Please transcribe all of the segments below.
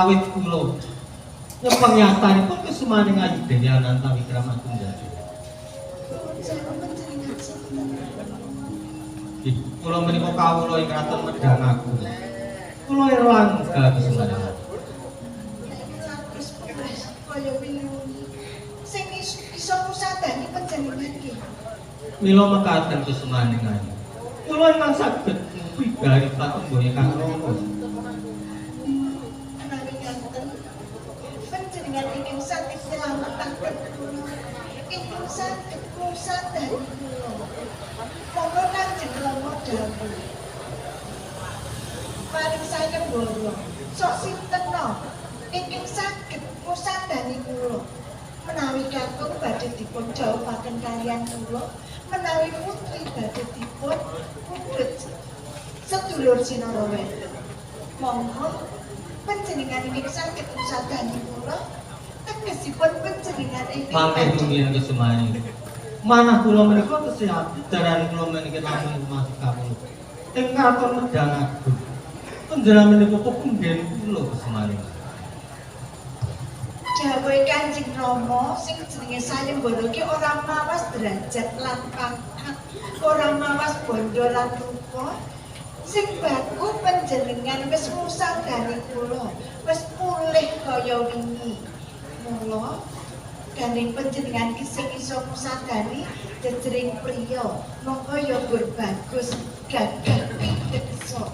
awit kula nyepeng yastanipun kesumaning ayu dewi ananta wikramatunggal. Kula menika kawula ing kraton Medhangagung. Kula erlang kesumaning kaya wingi sing iso musadani panjenengan iki. Mila mekaten kesumaning ayu. Kula ingkang saged pigari patunggohe Kang Rama. Panjenengan ingkang saged nyelametaken kula. Ingkang saged musadani kula. Monggo Kanjeng Rama dawuh. Paring saya mboro. Sok sinten ingkang saged musadani kula. Menawi kakung badhe dipun jawuhaken kaliyan kula, menawi putri badhe dipun pundhut sedulur Sinarawe. Monggo panjenengan ingkang saged musadani kula, tegesipun panjenengan ingkang mangke rumiyin kesumaning. Manah kula menika kesehatan daran kula menika namung masuk kawula. Ing kraton Medhangagung. Panjenengan menika pepundhen kula kesumaning. Dawuhe Kanjeng Rama sing jenenge sayembara iki ora mawas derajat lan pangkat, ora mawas bondo lan rupa. Sing baku panjenengan wis musadani kula, wis pulih kaya wingi. Mula gandeng panjenengan ki sing iso musadani jejering priya, monggo ya gur bagus gagah pidheksa.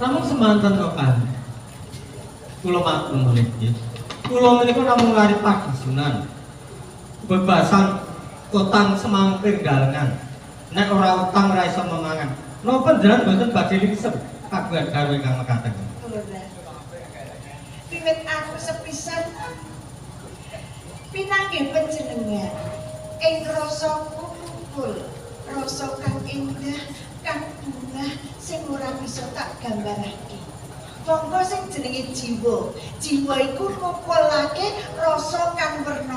Namun semanten kok kan. Kula matur nuwun nggih. Kula menika namung lari pagisunan. Bebasan utang semangkir galengan. Nek ora utang ora iso memangan. Napa panjenengan mboten badhe lingsep kagungan garwa ingkang mekaten. Ora. Wiwit aku sepisan pinanggih panjenengan ing rasa kumpul, rasa kang indah, kang bungah sing ora bisa tak gambarake. Monggo sing jenenge jiwa. Jiwa iku ngumpulake rasa kang werna